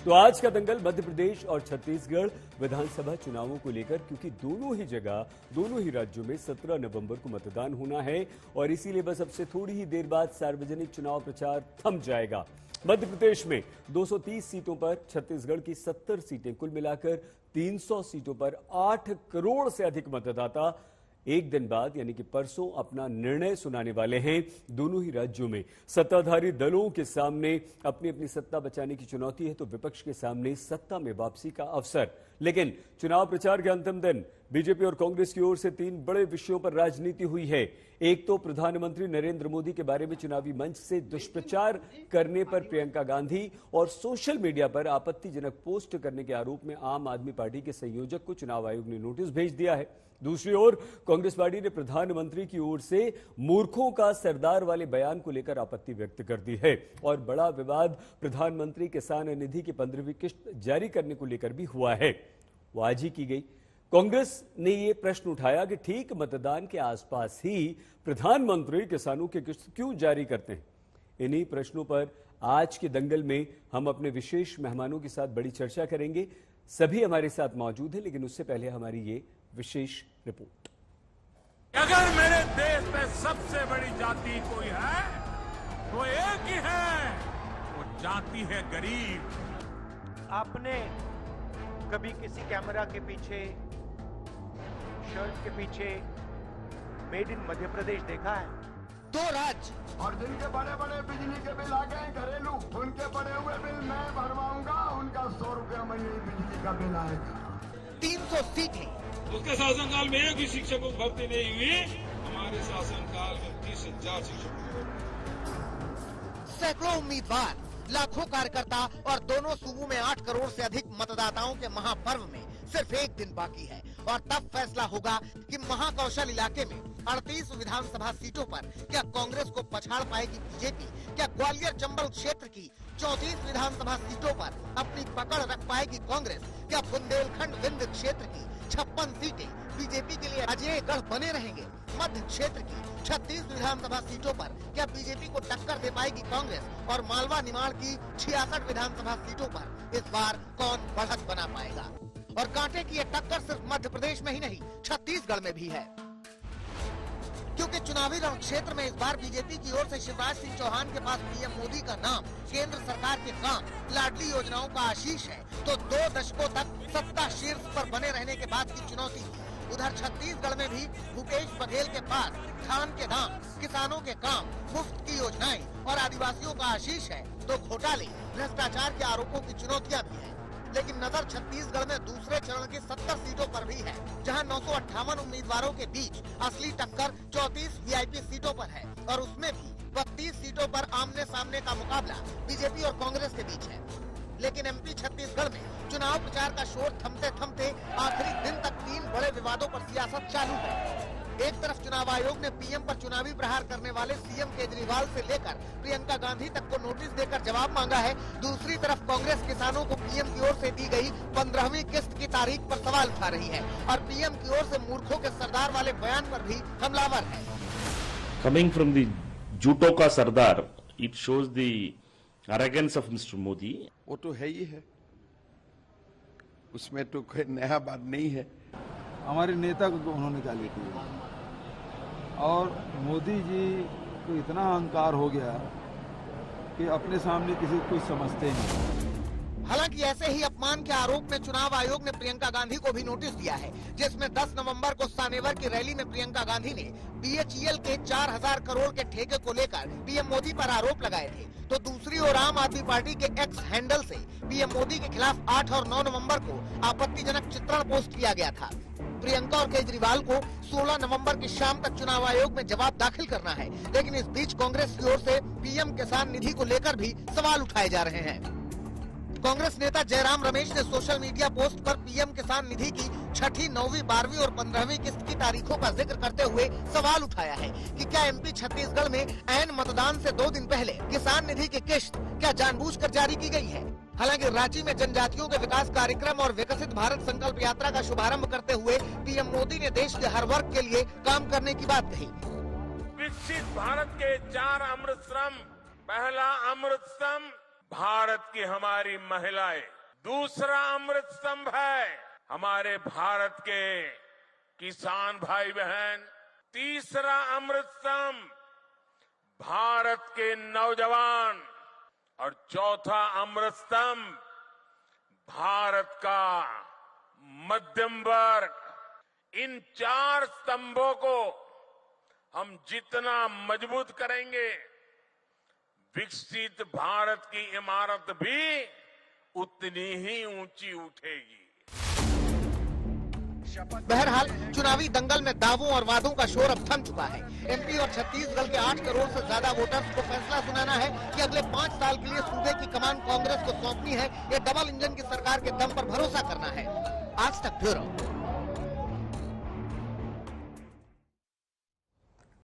तो आज का दंगल मध्य प्रदेश और छत्तीसगढ़ विधानसभा चुनावों को लेकर, क्योंकि दोनों ही जगह, दोनों ही राज्यों में 17 नवंबर को मतदान होना है और इसीलिए बस अब से थोड़ी ही देर बाद सार्वजनिक चुनाव प्रचार थम जाएगा। मध्य प्रदेश में 230 सीटों पर, छत्तीसगढ़ की 70 सीटें, कुल मिलाकर 300 सीटों पर 8 करोड़ से अधिक मतदाता एक दिन बाद यानी कि परसों अपना निर्णय सुनाने वाले हैं। दोनों ही राज्यों में सत्ताधारी दलों के सामने अपनी अपनी सत्ता बचाने की चुनौती है, तो विपक्ष के सामने सत्ता में वापसी का अवसर। लेकिन चुनाव प्रचार के अंतिम दिन बीजेपी और कांग्रेस की ओर से 3 बड़े विषयों पर राजनीति हुई है। एक तो प्रधानमंत्री नरेंद्र मोदी के बारे में चुनावी मंच से दुष्प्रचार करने पर प्रियंका गांधी और सोशल मीडिया पर आपत्तिजनक पोस्ट करने के आरोप में आम आदमी पार्टी के संयोजक को चुनाव आयोग ने नोटिस भेज दिया है। दूसरी ओर कांग्रेस पार्टी ने प्रधानमंत्री की ओर से मूर्खों का सरदार वाले बयान को लेकर आपत्ति व्यक्त कर दी है और बड़ा विवाद प्रधानमंत्री किसान निधि की 15वीं किस्त जारी करने को लेकर भी हुआ है। वो आज ही की गई। कांग्रेस ने ये प्रश्न उठाया कि ठीक मतदान के आसपास ही प्रधानमंत्री किसानों की किस्त क्यों जारी करते हैं। इन्हीं प्रश्नों पर आज के दंगल में हम अपने विशेष मेहमानों के साथ बड़ी चर्चा करेंगे। सभी हमारे साथ मौजूद हैं, लेकिन उससे पहले हमारी ये विशेष रिपोर्ट। अगर मेरे देश में सबसे बड़ी जाति कोई है तो एक ही है, वो जाति है गरीब। आपने कभी किसी कैमरा के पीछे, शर्ट के पीछे मेड इन मध्य प्रदेश देखा है? 2 राज्य और जिनके बड़े बड़े बिजली के बिल आ गए घरेलू, उनके बड़े हुए बिल मैं भरवाऊंगा, उनका 100 रुपया महीने बिजली का बिल आएगा। 300 सीटें। उसके शासनकाल में एक भी शिक्षकों की भर्ती नहीं हुई, हमारे शासनकाल में 30,000 शिक्षकों की भर्ती। सैकड़ों उम्मीदवार, लाखों कार्यकर्ता और दोनों सूबों में 8 करोड़ से अधिक मतदाताओं के महापर्व में सिर्फ एक दिन बाकी है और तब फैसला होगा कि महाकौशल इलाके में 38 विधानसभा सीटों पर क्या कांग्रेस को पछाड़ पाएगी बीजेपी, क्या ग्वालियर चंबल क्षेत्र की 34 विधानसभा सीटों पर अपनी पकड़ रख पाएगी कांग्रेस, क्या बुंदेलखंड विंध्य क्षेत्र की 56 सीटें बीजेपी के लिए अजय गढ़ बने रहेंगे, मध्य क्षेत्र की 36 विधानसभा सीटों पर क्या बीजेपी को टक्कर दे पाएगी कांग्रेस और मालवा निमाड़ की 66 विधानसभा सीटों पर इस बार कौन बढ़त बना पाएगा। और कांटे की ये टक्कर सिर्फ मध्य प्रदेश में ही नहीं, छत्तीसगढ़ में भी है, क्योंकि चुनावी रण क्षेत्र में इस बार बीजेपी की ओर से शिवराज सिंह चौहान के पास पीएम मोदी का नाम, केंद्र सरकार के काम, लाडली योजनाओं का आशीष है, तो 2 दशकों तक सत्ता शीर्ष पर बने रहने के बाद की चुनौती। उधर छत्तीसगढ़ में भी भूपेश बघेल के पास धान के दाम, किसानों के काम, मुफ्त की योजनाएं और आदिवासियों का आशीष है, तो घोटाले, भ्रष्टाचार के आरोपों की चुनौतियां भी है। लेकिन नजर छत्तीसगढ़ में दूसरे चरण की 70 सीटों पर भी है, जहां 958 उम्मीदवारों के बीच असली टक्कर 34 वीआईपी सीटों पर है और उसमें भी 32 सीटों पर आमने सामने का मुकाबला बीजेपी और कांग्रेस के बीच है। लेकिन एमपी छत्तीसगढ़ में चुनाव प्रचार का शोर थमते थमते आखिरी दिन तक 3 बड़े विवादों पर सियासत चालू है। एक तरफ चुनाव आयोग ने पीएम पर चुनावी प्रहार करने वाले सीएम केजरीवाल से लेकर प्रियंका गांधी तक को नोटिस देकर जवाब मांगा है। दूसरी तरफ कांग्रेस किसानों को पीएम की ओर से दी गई 15वीं किस्त की तारीख पर सवाल उठा रही है और पीएम की ओर से मूर्खों के सरदार वाले बयान पर भी हमलावर है। Coming from the झूठों का सरदार, it shows the arrogance of Mr. Modi. वो तो है ही है, उसमें तो कोई नया बात नहीं है। हमारे नेता को उन्होंने गाली दी और मोदी जी को इतना अहंकार हो गया कि अपने सामने किसी को समझते नहीं। हालांकि ऐसे ही अपमान के आरोप में चुनाव आयोग ने प्रियंका गांधी को भी नोटिस दिया है, जिसमें 10 नवंबर को सानेवर की रैली में प्रियंका गांधी ने बीएचईएल के 4000 करोड़ के ठेके को लेकर पीएम मोदी पर आरोप लगाए थे। तो दूसरी ओर आम आदमी पार्टी के एक्स हैंडल से पीएम मोदी के खिलाफ 8 और 9 नवंबर को आपत्तिजनक चित्रण पोस्ट किया गया था। प्रियंका और केजरीवाल को 16 नवंबर की शाम तक चुनाव आयोग में जवाब दाखिल करना है, लेकिन इस बीच कांग्रेस की ओर से पीएम किसान निधि को लेकर भी सवाल उठाए जा रहे हैं। कांग्रेस नेता जयराम रमेश ने सोशल मीडिया पोस्ट पर पीएम किसान निधि की 6ठी, 9वीं, 12वीं और 15वीं किस्त की तारीखों का जिक्र करते हुए सवाल उठाया है कि क्या एमपी छत्तीसगढ़ में ऐन मतदान से 2 दिन पहले किसान निधि की किस्त क्या जानबूझकर जारी की गई है। हालांकि रांची में जनजातियों के विकास कार्यक्रम और विकसित भारत संकल्प यात्रा का शुभारंभ करते हुए पीएम मोदी ने देश के हर वर्ग के लिए काम करने की बात कही। विकसित भारत के 4 अमृत स्तंभ, पहला अमृत स्तंभ भारत की हमारी महिलाएं, दूसरा अमृत स्तंभ है हमारे भारत के किसान भाई बहन। तीसरा अमृत स्तंभ भारत के नौजवान और चौथा अमृत स्तंभ भारत का मध्यम वर्ग। इन 4 स्तंभों को हम जितना मजबूत करेंगे, विकसित भारत की इमारत भी उतनी ही ऊंची उठेगी। बहरहाल चुनावी दंगल में दावों और वादों का शोर अब थम चुका है। एमपी और छत्तीसगढ़ के 8 करोड़ से ज्यादा वोटर्स को फैसला सुनाना है कि अगले 5 साल के लिए सूबे की कमान कांग्रेस को सौंपनी है या डबल इंजन की सरकार के दम पर भरोसा करना है। आज तक ब्यूरो।